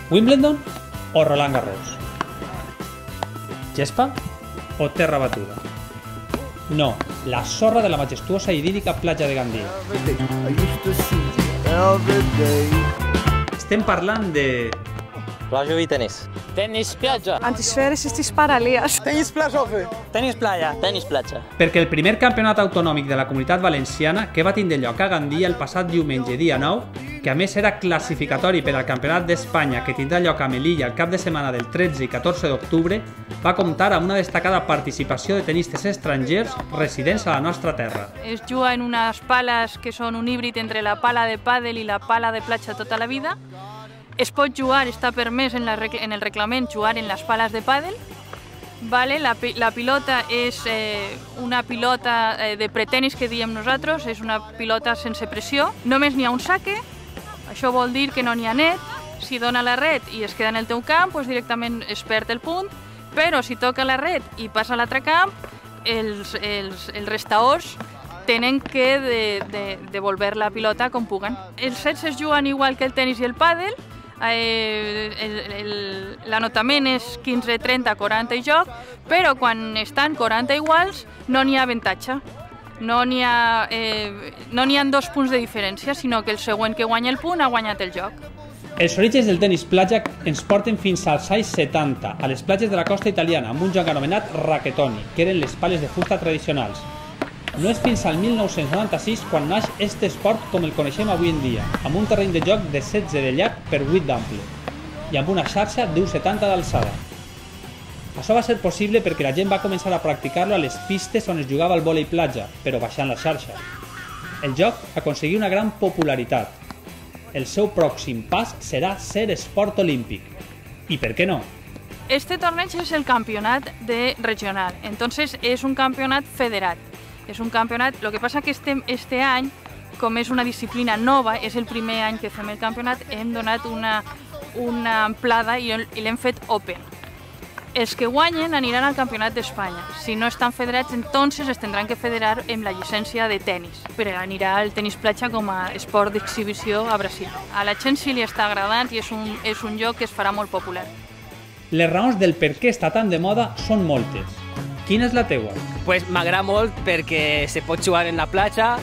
Wimbledon o Roland Garros? Gespa o terra batuda? No, la sorra de la majestuosa i idíl·lica platja de Gandia. Estem parlant de... Πλάγιο ή τένις? Τένις πλάτσα. Αν τις φέρεις στις παραλίες. Τένις πλάτσα, όφε. Τένις πλaya. Τένις πλάτσα. Perquè el primer campionat autonòmic de la Comunitat Valenciana, que va tindre lloc a Gandia el passat diumenge dia 9, que a més era classificatori per al Campionat d'Espanya que tindrà lloc a Melilla el cap de setmana del 13 i 14 d'octubre, va comptar amb una destacada participació de tenistes estrangers residents a la nostra terra. Es juga en unes pales que són un híbrid entre la pala de pàdel i la pala de platja tota la vida. Es pot jugar, està permès en el reglament jugar en les pales de pàdel. Vale, la pilota és una pilota de pretenis que diem nosaltres, és una pilota sense pressió. Només n'hi ha un saque, això vol dir que no n'hi ha net. Si dona la red i es queda en el teu camp, doncs directament es perd el punt, però si toca la red i passa a l'altre camp, els restaors tenen que devolver la pilota com puguen. Els sets es juguen igual que el tenis i el pàdel. L'anotament és 15, 30, 40 i joc, però quan estan 40 iguals no n'hi ha avantatge. No n'hi ha 2 punts de diferència, sinó que el següent que guanya el punt ha guanyat el joc. Els orígens del tenis platja ens porten fins als anys 70 a les platges de la costa italiana amb un joc anomenat racquetoni, que eren les pales de fusta tradicionals. No és fins al 1996 quan naix aquest esport com el coneixem avui en dia, amb un terreny de joc de 16 de llarg per 8 d'ample i amb una xarxa d'1,70 d'alçada. Això va ser possible perquè la gent va començar a practicar-lo a les pistes on es jugava el vòlei platja, però baixant la xarxa. El joc aconseguí una gran popularitat. El seu pròxim pas serà ser esport olímpic. I per què no? Este torneig és el campionat regional, entonces és un campionat federat. És un campionat, el que passa que este any, com és una disciplina nova, és el primer any que fem el campionat, hem donat una amplada i l'hem fet open. Els que guanyen aniran al campionat d'Espanya. Si no estan federats, entonces es tindran que federar amb la llicència de tenis, però anirà al tenis platja com a esport d'exhibició a Brasil. A la gent sí li està agradant i és un joc que es farà molt popular. Les raons del per què està tan de moda són moltes. Quina és la teua? Pues m'agrada molt perquè se pot jugar en la platja,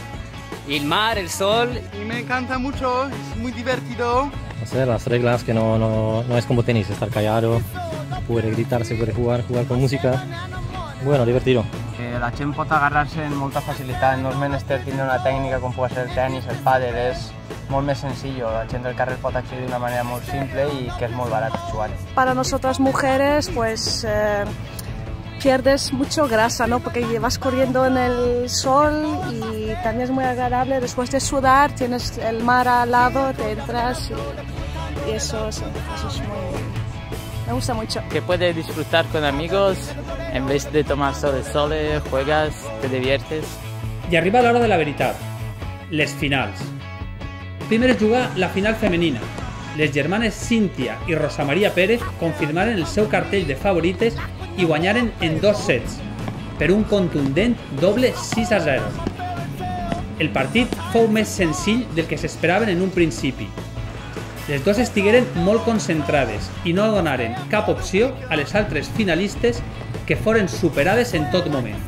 el mar, el sol. Y me encanta mucho, es muy divertido. No sé, las reglas que no es como tenis, estar callado, puede gritar, se puede jugar con música. Bueno, divertido. La gent pot agarrar-se amb molta facilitat, no és menester tindre una tècnica com pot ser el tenis, el pàdel, és molt més senzill. La gent del carrer pot accedir d'una manera molt simple i que és molt barat jugar. Para nosotras mujeres, pues pierdes mucho grasa, ¿no? Porque vas corriendo en el sol y también es muy agradable. Después de sudar, tienes el mar al lado, te entras y eso es muy... Me gusta mucho. Que puedes disfrutar con amigos, en vez de tomar sol el sol, juegas, te diviertes. I arriba l'hora de la veritat, les finals. Primer es juga la final femenina. Les germanes Cíntia i Rosa Maria Pérez confirmaren el seu cartell de favorites i guanyaren en 2 sets, per un contundent doble 6-0. El partit fou més senzill del que s'esperaven en un principi. Les dues estigueren molt concentrades i no donaren cap opció a les altres finalistes, que foren superades en tot moment.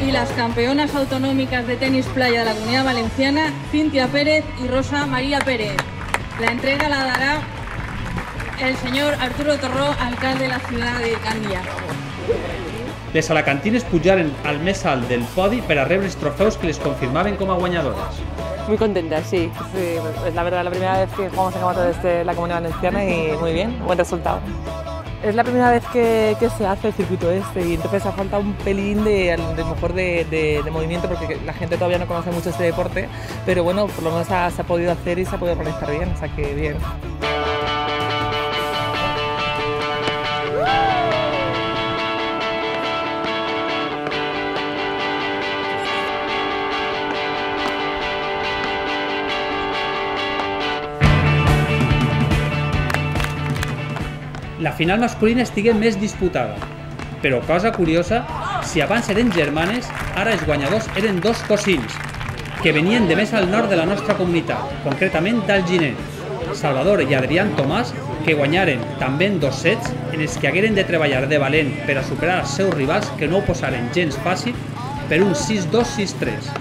Y las campeonas autonómicas de tenis playa de la Comunidad Valenciana, Cíntia Pérez y Rosa María Pérez. La entrega la dará el señor Arturo Torró, alcalde de la ciudad de Gandia. Les alacantines pujaren al més alt del podi per a rebre els trofeus que les confirmaven com a guanyadores. Muy contenta, sí. Es la verdad la primera vez que jugamos en campeonato desde la Comunidad Valenciana y muy bien, buen resultado. Es la primera vez que se hace el circuito este y entonces ha faltado un pelín de movimiento porque la gente todavía no conoce mucho este deporte, pero bueno, por lo menos se ha podido hacer y se ha podido organizar bien, o sea que bien. la final masculina estigui més disputada. Però, cosa curiosa, si abans eren germanes, ara els guanyadors eren dos cosins, que venien de més al nord de la nostra comunitat, concretament d'Alginet, Salvador i Adrián Tomàs, que guanyaren també en 2 sets en els que hagueren de treballar de valent per a superar els seus rivals que no ho posaren gens fàcil per un 6-2, 6-3.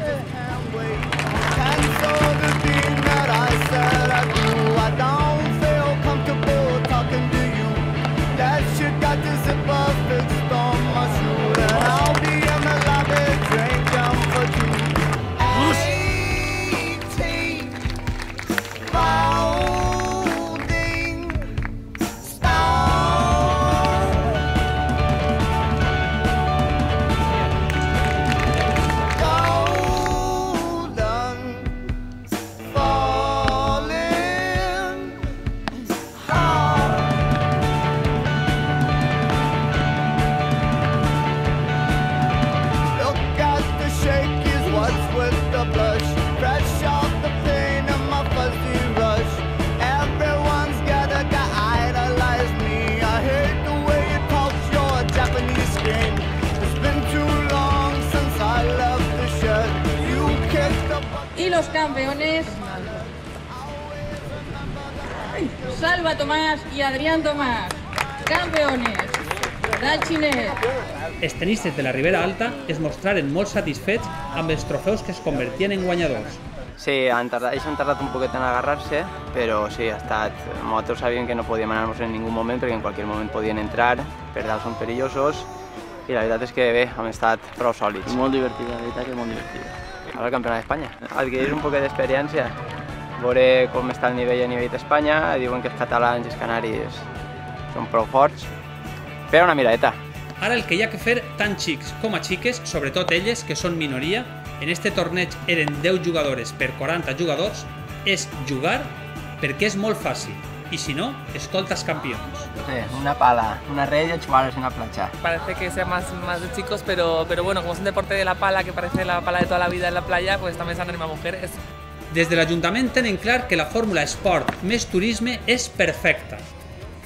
Y los campeones, Salva Tomàs y Adrián Tomàs, campeones d'Alginet. Els tenistes de la Ribera Alta es mostraren molt satisfets amb els trofeus que es convertien en guanyadors. Sí, han tardat un poquet en agarrar-se, però sí, ha estat... Nosaltres sabíem que no podíem anar-nos en ningú moment perquè en qualsevol moment podien entrar, per dalt són perillosos, i la veritat és que bé, hem estat prou sòlids. Molt divertida, la veritat que molt divertida. Ara el Campionat d'Espanya. Adquirir un poquet d'experiència, veure com està el nivell d'Espanya, diuen que els catalans i els canaris són prou forts, però una miradeta. Ara el que hi ha que fer tant xics com a xiques, sobretot elles, que són minoria, en este torneig eren 10 jugadores per 40 jugadors, és jugar perquè és molt fàcil. Y si no, escoltas campeones. Sí, una pala, una red y chuparos en la plancha. Parece que sea más de chicos, pero bueno, como es un deporte de la pala, que parece la pala de toda la vida en la playa, pues també s'han animat mujeres. Des de l'Ajuntament tenen clar que la fórmula esport més turisme és perfecta.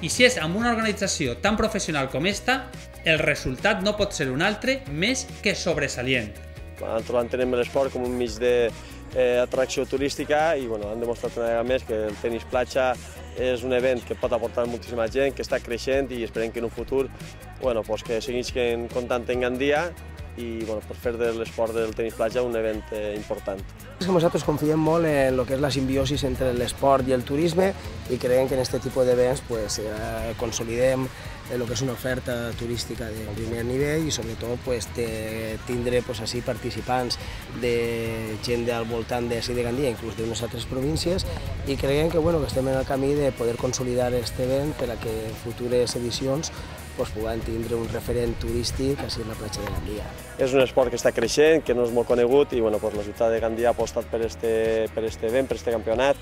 I si és amb una organització tan professional com esta, el resultat no pot ser un altre més que sobresalient. Nosaltres entenem l'esport com un mig d'atracció turística i han demostrat una vegada més que el tenis platja és un event que pot aportar moltíssima gent, que està creixent i esperem que en un futur que segueixin comptant en Gandia i per fer de l'esport del tenis platja un event important. Nosaltres confiem molt en el que és la simbiosi entre l'esport i el turisme i creiem que en aquest tipus d'events consolidem el que és una oferta turística de primer nivell i sobretot tindre així participants de gent al voltant de Gandia, inclús d'unes altres províncies, i creiem que estem en el camí de poder consolidar aquest event per a que en futures edicions puguem tindre un referent turístic a la platja de Gandia. És un esport que està creixent, que no és molt conegut i la ciutat de Gandia ha apostat per aquest event, per aquest campionat,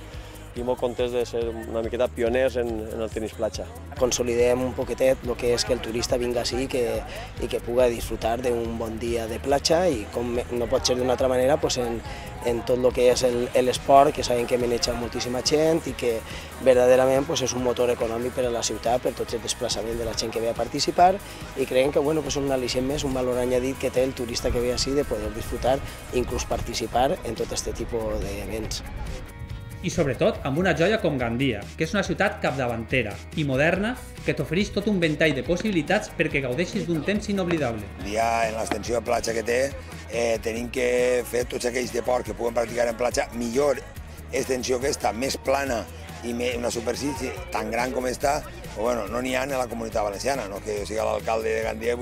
i molt contents de ser una miqueta pioners en el tenis platja. Consolidem un poquetet el que és que el turista vinga així i que pugui disfrutar d'un bon dia de platja i com no pot ser d'una altra manera en tot el que és l'esport, que sabem que maneja moltíssima gent i que verdaderament és un motor econòmic per a la ciutat, per tot el desplaçament de la gent que ve a participar i creiem que és un al·licient més, un valor añadit que té el turista que ve així de poder disfrutar i inclús participar en tot aquest tipus d'events. I sobretot amb una joia com Gandia, que és una ciutat capdavantera i moderna que t'ofereix tot un ventall de possibilitats perquè gaudeixis d'un temps inoblidable. Ja en l'extensió de platja que té, tenim que fer tots aquells deports que puguem practicar en platja, millor extensió que està, més plana i una superfície tan gran com està, no n'hi ha en la Comunitat Valenciana, no que sigui l'alcalde de Gandia,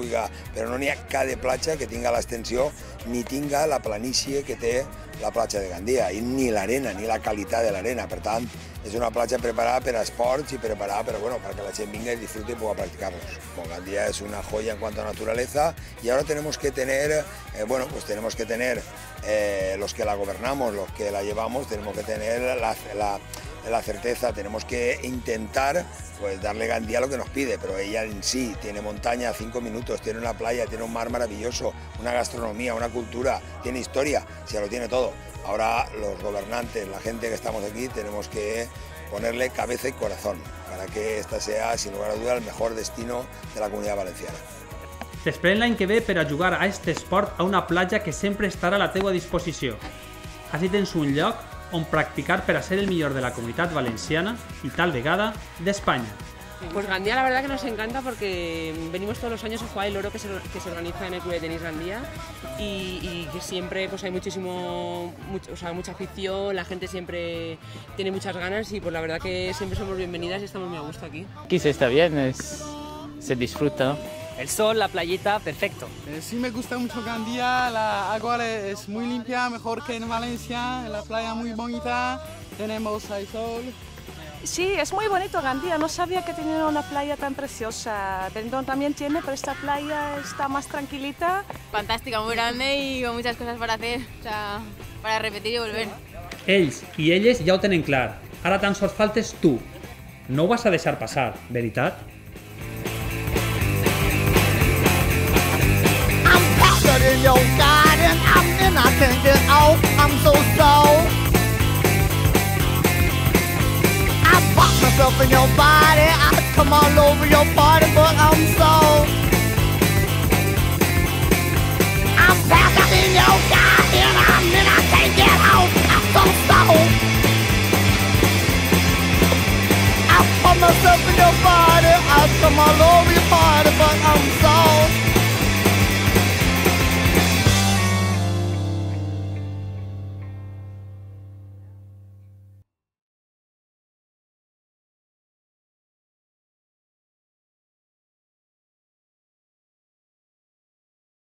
però no n'hi ha cada platja que tinga l'extensió ni tinga la planície que té la platja de Gandia, i ni l'arena, ni la qualitat de l'arena. Per tant, és una platja preparada per a esports i preparada perquè la gent vinga y disfrute y pueda practicarlos. Gandia es una joya en cuanto a naturaleza y ahora tenemos que tener, los que la gobernamos, los que la llevamos, tenemos que tener la certeza, tenemos que intentar pues darle Gandía lo que nos pide, pero ella en sí tiene montaña a 5 minutos, tiene una playa, tiene un mar maravilloso, una gastronomía, una cultura, tiene historia, se lo tiene todo. Ahora los gobernantes, la gente que estamos aquí, tenemos que ponerle cabeza y corazón para que esta sea, sin lugar a duda, el mejor destino de la Comunitat Valenciana. T'esperem l'any que ve per a jugar a este esport a una platja que sempre estarà a la teua disposició. Així tens un lloc on practicar per a ser el millor de la Comunitat Valenciana y tal vegada de España. Pues Gandía la verdad que nos encanta porque venimos todos los años a jugar el oro que se organiza en el Club de Tenis Gandía y que siempre pues hay mucha afición, la gente siempre tiene muchas ganas y pues la verdad que siempre somos bienvenidas y estamos muy a gusto aquí. Aquí se está bien, se disfruta, ¿no? El sol, la playita, perfecto. Sí me gusta mucho Gandía, la agua es muy limpia, mejor que en Valencia, la playa muy bonita, tenemos el sol. Sí, es muy bonito Gandía, no sabía que tenía una playa tan preciosa. Benidorm también tiene, pero esta playa está más tranquilita. Fantástica, muy grande y con muchas cosas para hacer, o sea, para repetir y volver. Ells i elles ja ho tenen clar, ara tan sols faltes tu. No ho vas a deixar passar, veritat? I'm powdered in your garden, I'm in, I can't get out, I'm so soft. Myself in your body, I come all over your body, but I'm soft. I'm back in your garden, I'm in, I can't get out, I'm so soft. I put myself in your body, I come all over your body, but I'm soft.